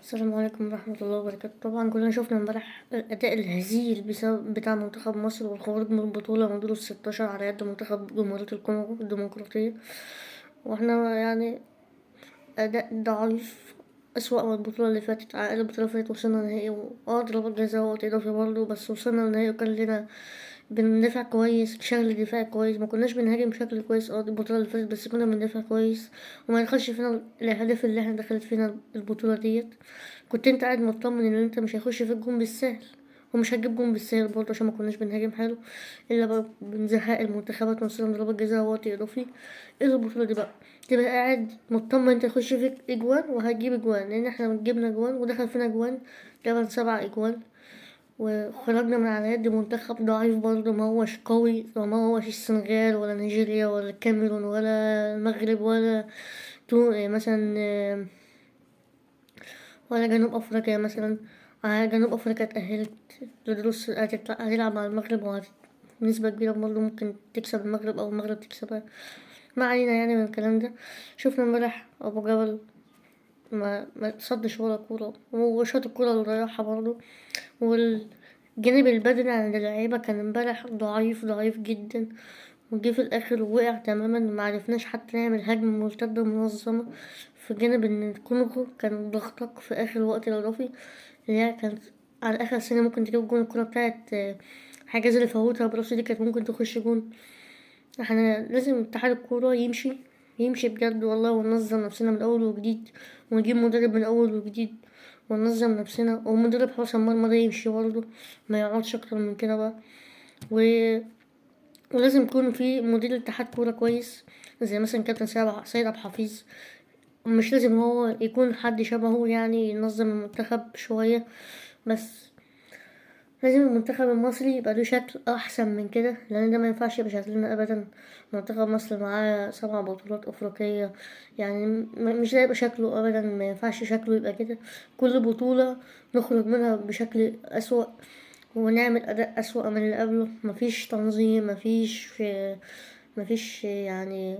السلام عليكم ورحمة الله وبركاته. طبعا كلنا شفنا امبارح الأداء الهزيل بتاع منتخب مصر والخروج من البطولة من دور الستاشر على يد منتخب جمهورية الكونغو الديمقراطية، واحنا يعني أداء ضعيف أسوأ من البطولة اللي فاتت. على الأقل البطولة اللي فاتت وصلنا نهائي ضربات جزاء وقت إضافي برضه، بس وصلنا للنهائي وكان لنا بندافع كويس، شكل دفاعي كويس، مكناش بنهاجم بشكل كويس البطولة اللي فاتت، بس كنا بندافع كويس وما يدخلش فينا الأهداف اللي احنا دخلت فينا البطولة ديت. كنت انت قاعد مطمن ان انت مش هيخش فيك جون بالسهل، ومش هتجيب جون بالسهل برضه عشان ما كناش بنهاجم حلو، الا بقى بنزهق المنتخبات ونوصلهم ضربات جزاء وقت اضافي. ايه البطولة دي بقى؟ تبقى قاعد مطمن انت يخش فيك اجوان وهتجيب اجوان، لان احنا جبنا اجوان ودخل فينا اجوان تقريبا 7 اجوان، وخرجنا من على يد منتخب ضعيف برضه، ما هوش قوي، ما هوش السنغال ولا نيجيريا ولا الكاميرون ولا المغرب ولا مثلا ولا جنوب افريقيا مثلا. جنوب افريقيا اتأهلت لدروس، هتلعب مع المغرب بنسبة كبيرة برضه ممكن تكسب المغرب او المغرب تكسبها. ما علينا يعني من الكلام ده. شفنا امبارح ابو جبل ما تصدش ولا كورة، وشاط الكورة اللي ضيعها برضه. والجانب البدني عند اللعيبة كان امبارح ضعيف جدا، وجه في الاخر وقع تماما، معرفناش حتى نعمل هجمة مرتدة منظمة. في جانب ان الكونغو كان ضغطك في اخر وقت الاضافي، اللي هي كانت على اخر ثانية ممكن تجيب جون. الكرة بتاعت حاجة اللي فوتها براسه دي كانت ممكن تخش جون. احنا لازم اتحاد الكورة يمشي بجد والله، وننظم نفسنا من اول وجديد، ونجيب مدرب من اول وجديد، وننظم نفسنا، ومدرب حراس المرمى ده يمشي برضه، ما يقعدش اكتر من كده بقى. و... ولازم يكون في مدير اتحاد كورة كويس، زي مثلا كابتن سيد عبد الحفيظ. مش لازم هو يكون حد شبهه يعني ينظم المنتخب شوية، بس لازم المنتخب المصري يبقى له شكل احسن من كده، لان ده ما ينفعش يبقى شكلنا ابدا. منتخب مصر معاه 7 بطولات افريقية، يعني مش ده يبقى شكله ابدا، ما ينفعش شكله يبقى كده. كل بطولة نخرج منها بشكل اسوأ، ونعمل اداء اسوأ من اللي قبله. مفيش تنظيم، مفيش يعني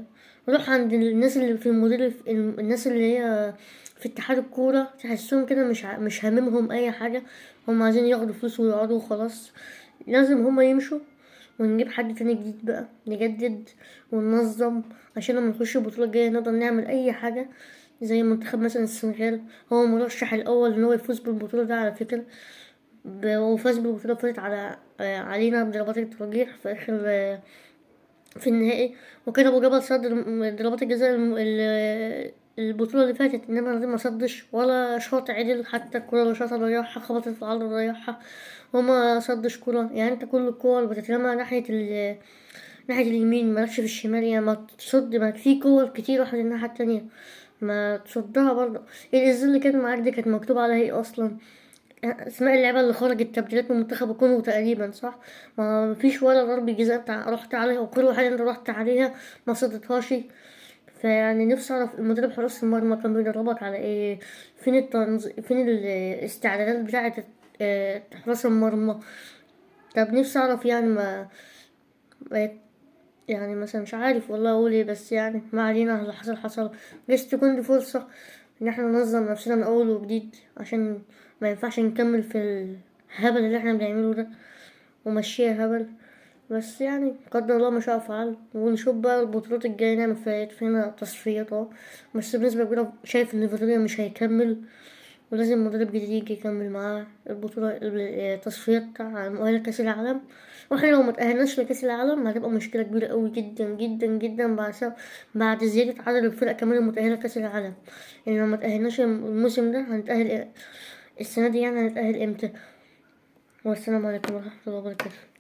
روح عند الناس اللي في المدير، الناس اللي هي في اتحاد الكورة، تحسهم كده مش هاممهم اي حاجة، هم عايزين ياخدوا فلوس ويقعدوا وخلاص. لازم هما يمشوا، ونجيب حد تاني جديد بقى نجدد وننظم، عشان لما نخش البطولة الجاية نقدر نعمل اي حاجة. زي منتخب مثلا السنغال، هو مرشح الاول ان هو يفوز بالبطولة ده على فكرة، وفاز بالبطولة، فاتت علينا بضربات الترجيح في اخر في النهائي. وكان ابو جبل صد ضربات الجزاء البطولة اللي فاتت، انما ما صدش ولا شاط عدل، حتى الكرة اللي شاطها ضيعها، خبطت في العارضة ضيعها، وما صدش كرة. يعني انت كل الكور بتترمى ناحية اليمين، مالكش في الشمال، يعني ما تصد، ما في كور كتير راحت الناحية التانية ما تصدها برضه. الازاز اللي كانت معاك دي كانت مكتوب عليها ايه اصلا؟ اسماء اللعيبه اللي خرجت تبديلات من منتخب الكونغو تقريبا، صح؟ ما فيش ولا ضربة جزاء رحت عليها، وكل واحدة انت رحت عليها ما صدتهاش. فيعني نفسي اعرف المدرب حراس المرمى كان بيدربك على ايه؟ فين الاستعدادات بتاعة حراس المرمى؟ طب نفسي اعرف يعني ما يعني مثلا مش عارف والله اقول ايه، بس يعني ما علينا، اللي حصل. جايز تكون دي فرصة ان احنا ننظم نفسنا من اول وجديد، عشان ما ينفعش نكمل في الهبل اللي احنا بنعمله ده ومشيها هبل. بس يعني قدر الله ما شاء فعل، ونشوف بقى البطولات الجاية نعمل فينا تصفيات بس بنسبة كبيرة شايف ان فيتوريا مش هيكمل، ولازم مدرب جديد يجي يكمل معاه البطولة التصفيات بتاع مؤهلة كأس العالم. واحنا لو متأهلناش لكأس العالم هتبقى مشكلة كبيرة قوي جدا جدا جدا، بعد زيادة عدد الفرق كمان المتأهلة لكأس العالم. يعني لو متأهلناش الموسم ده هنتأهل السنة دي، يعني هنتأهل امتى؟ والسلام عليكم ورحمة الله وبركاته.